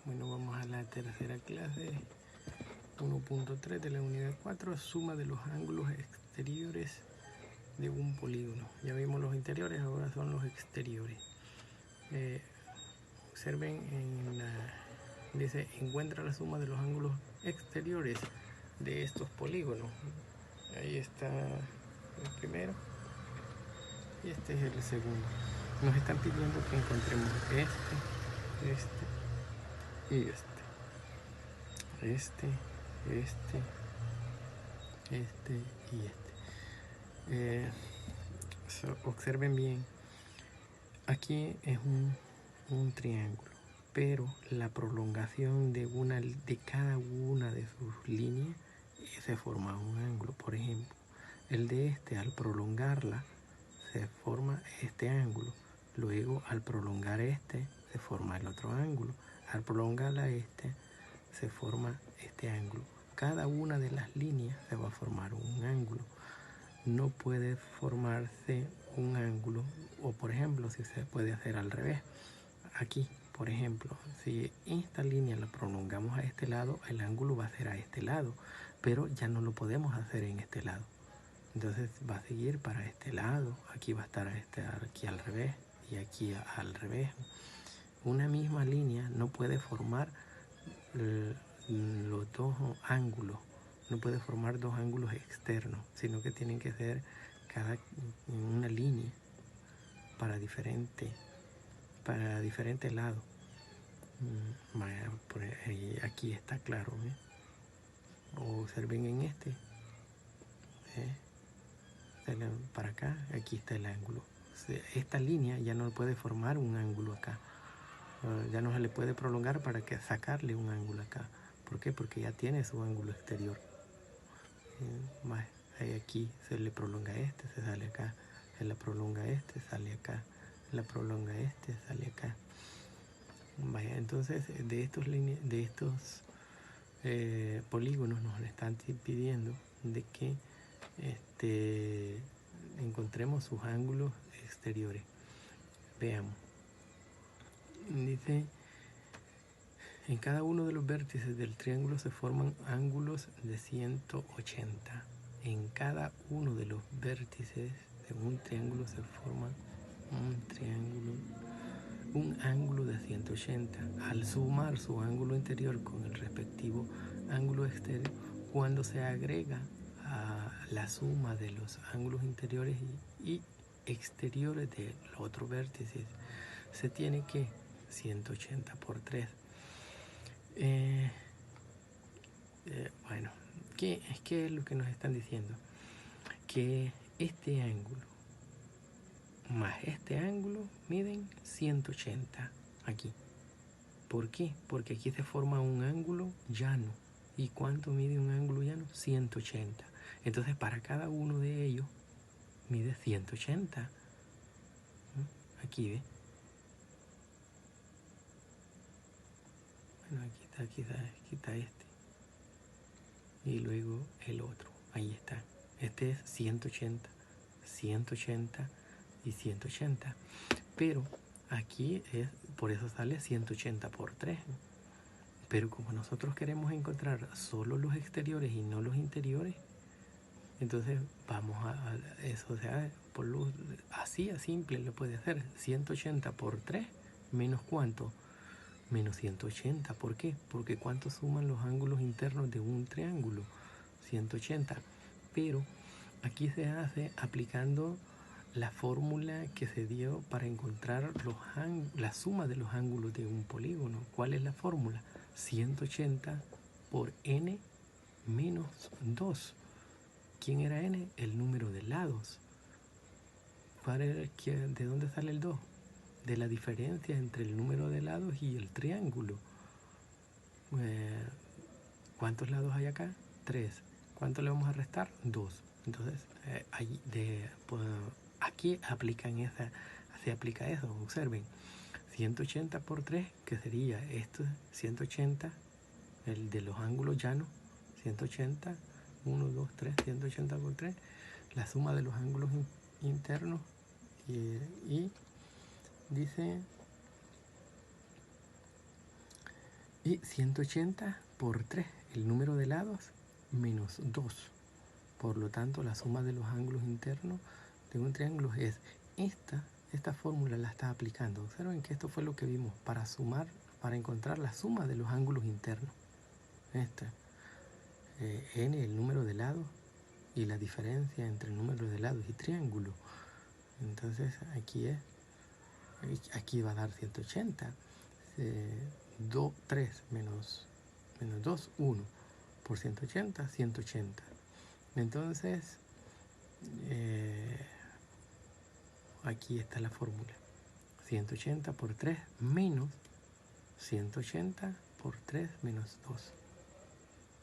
Bueno, vamos a la tercera clase, 1.3 de la unidad 4, suma de los ángulos exteriores de un polígono. Ya vimos los interiores, ahora son los exteriores. Observen, dice, encuentra la suma de los ángulos exteriores de estos polígonos. Ahí está el primero y este es el segundo. Nos están pidiendo que encontremos este y este y este. Observen bien, aquí es un triángulo, pero la prolongación de cada una de sus líneas se forma un ángulo. Por ejemplo, el de este, al prolongarla se forma este ángulo, luego al prolongar este se forma el otro ángulo, al prolongarla este se forma este ángulo. Cada una de las líneas se va a formar un ángulo. No puede formarse un ángulo, o por ejemplo, si se puede hacer al revés. Aquí, por ejemplo, si esta línea la prolongamos a este lado, el ángulo va a ser a este lado, pero ya no lo podemos hacer en este lado. Entonces va a seguir para este lado, aquí va a estar aquí al revés y aquí al revés. Una misma línea no puede formar los dos ángulos, no puede formar dos ángulos externos, sino que tienen que ser una línea para diferente lado. Aquí está claro, observen en este, para acá, aquí está el ángulo. Esta línea ya no puede formar un ángulo acá, ya no se le puede prolongar para sacarle un ángulo acá. ¿Por qué? Porque ya tiene su ángulo exterior. Aquí se le prolonga este, se sale acá, se le prolonga este, sale acá, se le prolonga este, sale acá. Entonces de estos polígonos nos están pidiendo de que encontremos sus ángulos exteriores. Veamos. Dice, en cada uno de los vértices del triángulo se forman ángulos de 180. En cada uno de los vértices de un triángulo se forma un ángulo de 180. Al sumar su ángulo interior con el respectivo ángulo exterior, cuando se agrega a la suma de los ángulos interiores y exteriores de los otros vértices, se tiene que 180 por 3. Bueno, ¿qué es lo que nos están diciendo? Que este ángulo más este ángulo miden 180 aquí. ¿Por qué? Porque aquí se forma un ángulo llano. ¿Y cuánto mide un ángulo llano? 180. Entonces para cada uno de ellos mide 180. Aquí, ¿ve? Bueno, aquí está este. Y luego el otro. Ahí está. Este es 180, 180 y 180. Pero aquí por eso sale 180 por 3. Pero como nosotros queremos encontrar solo los exteriores y no los interiores, entonces vamos a eso, o sea, así a simple lo puede hacer. 180 por 3 menos ¿cuánto? Menos 180. ¿Por qué? Porque ¿cuánto suman los ángulos internos de un triángulo? 180. Pero aquí se hace aplicando la fórmula que se dio para encontrar la suma de los ángulos de un polígono. ¿Cuál es la fórmula? 180 por n menos 2. ¿Quién era n? El número de lados. ¿De dónde sale el 2? De la diferencia entre el número de lados y el triángulo. ¿Cuántos lados hay acá? 3. ¿Cuánto le vamos a restar? 2. Entonces, aquí se aplica eso. Observen. 180 por 3, que sería esto, 180, el de los ángulos llanos, 180, 1, 2, 3, 180 por 3, la suma de los ángulos internos, y dice, Y 180 por 3, el número de lados, menos 2. Por lo tanto, la suma de los ángulos internos de un triángulo es esta fórmula la está aplicando. Observen que esto fue lo que vimos para sumar, para encontrar la suma de los ángulos internos. N, el número de lados, y la diferencia entre el número de lados y triángulo. Entonces aquí va a dar 180. 3 menos 2, 1. Por 180, 180. Entonces, aquí está la fórmula. 180 por 3 menos 180 por 3 menos 2.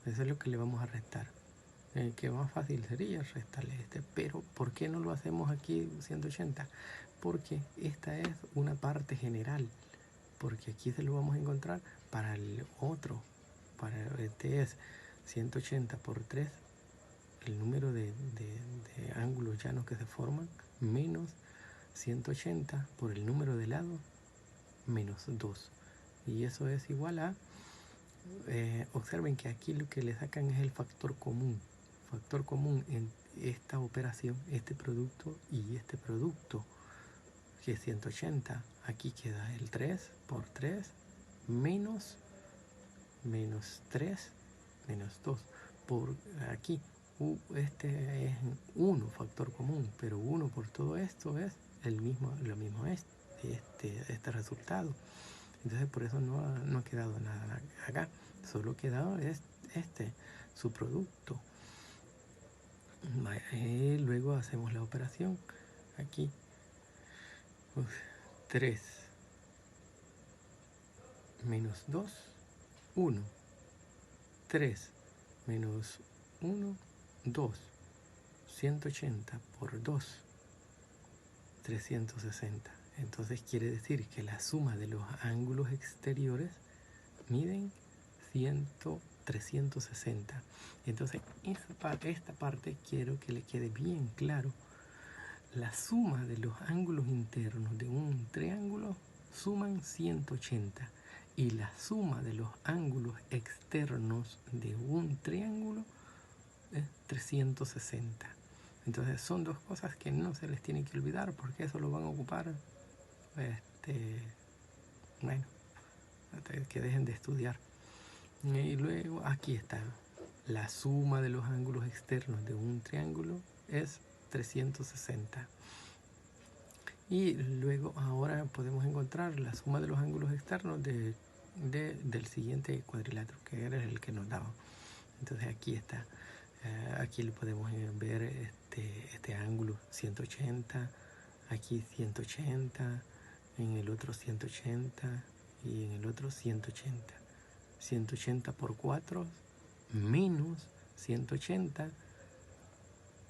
Eso es lo que le vamos a restar. Que más fácil sería restarle pero ¿por qué no lo hacemos aquí 180? Porque esta es una parte general, porque aquí se lo vamos a encontrar para el otro, para este es 180 por 3, el número de ángulos llanos que se forman, menos 180 por el número de lados, menos 2, y eso es igual a, observen que aquí lo que le sacan es el factor común en esta operación, este producto y este producto, que es 180. Aquí queda el 3 por 3 menos 3 menos 2. Por aquí, este es 1 factor común, pero 1 por todo esto es lo mismo este resultado. Entonces por eso no ha quedado nada acá, solo ha quedado su producto. Luego hacemos la operación aquí. 3 menos 2, 1. 3 menos 1, 2. 180 por 2, 360. Entonces quiere decir que la suma de los ángulos exteriores miden 360. Entonces esta parte quiero que le quede bien claro. La suma de los ángulos internos de un triángulo suman 180 y la suma de los ángulos externos de un triángulo es 360. Entonces son dos cosas que no se les tiene que olvidar, porque eso lo van a ocupar, bueno, hasta que dejen de estudiar. Y luego aquí está, la suma de los ángulos externos de un triángulo es 360. Y luego ahora podemos encontrar la suma de los ángulos externos del siguiente cuadrilátero, que era el que nos daba. Entonces aquí está, aquí lo podemos ver este ángulo 180, aquí 180, en el otro 180 y en el otro 180. 180 por 4 menos 180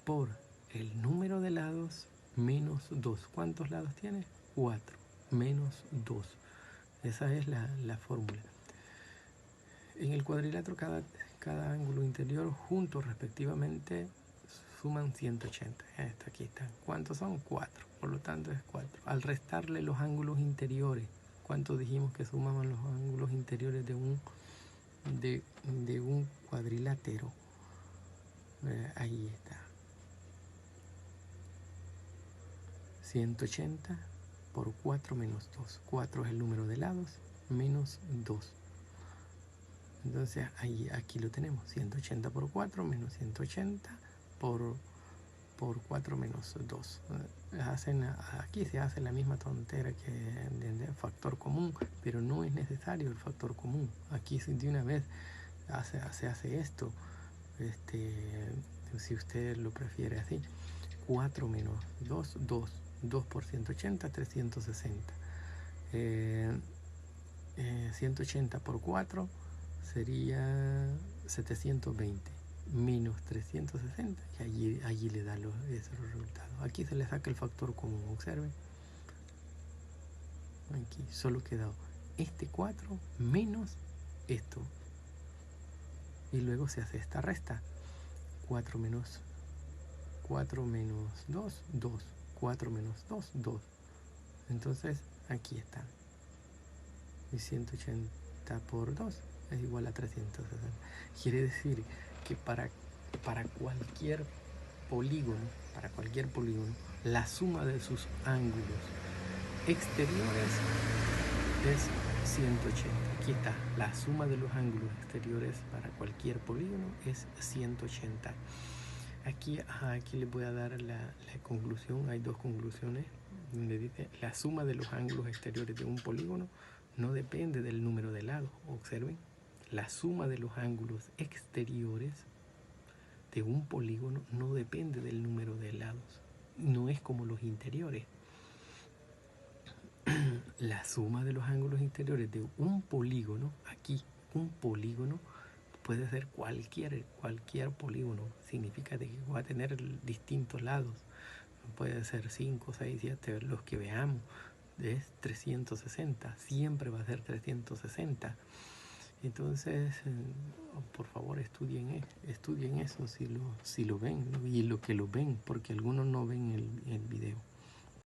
por el número de lados menos 2. ¿Cuántos lados tiene? 4 menos 2. Esa es la fórmula. En el cuadrilátero cada ángulo interior juntos respectivamente suman 180. Aquí están. ¿Cuántos son? 4. Por lo tanto es 4. Al restarle los ángulos interiores, ¿cuánto dijimos que sumaban los ángulos interiores de un cuadrilátero? Ahí está. 180 por 4 menos 2. 4 es el número de lados, menos 2. Entonces aquí lo tenemos. 180 por 4 menos 180 por 4 menos 2. Aquí se hace la misma tontera que de factor común, pero no es necesario el factor común. Aquí de una vez se hace esto. Si usted lo prefiere así. 4 menos 2, 2. 2 por 180, 360. 180 por 4 sería 720 menos 360, y allí le da esos resultados. Aquí se le saca el factor común, observen. Aquí solo queda este 4 menos esto. Y luego se hace esta resta. 4 menos 2, 2. 4 menos 2, 2. Entonces aquí está. Y 180 180 por 2 es igual a 360. Quiere decir que para cualquier polígono, la suma de sus ángulos exteriores es 180. Aquí está, la suma de los ángulos exteriores para cualquier polígono es 180. Aquí les voy a dar la conclusión. Hay dos conclusiones donde dice: la suma de los ángulos exteriores de un polígono no depende del número de lados. Observen, la suma de los ángulos exteriores de un polígono no depende del número de lados. No es como los interiores. La suma de los ángulos interiores de un polígono, aquí, un polígono, puede ser cualquier polígono. Significa que va a tener distintos lados. Puede ser 5, 6, 7, los que veamos. Es 360. Siempre va a ser 360. Entonces, por favor, estudien eso si lo ven, ¿no? Y lo que lo ven, porque algunos no ven el video.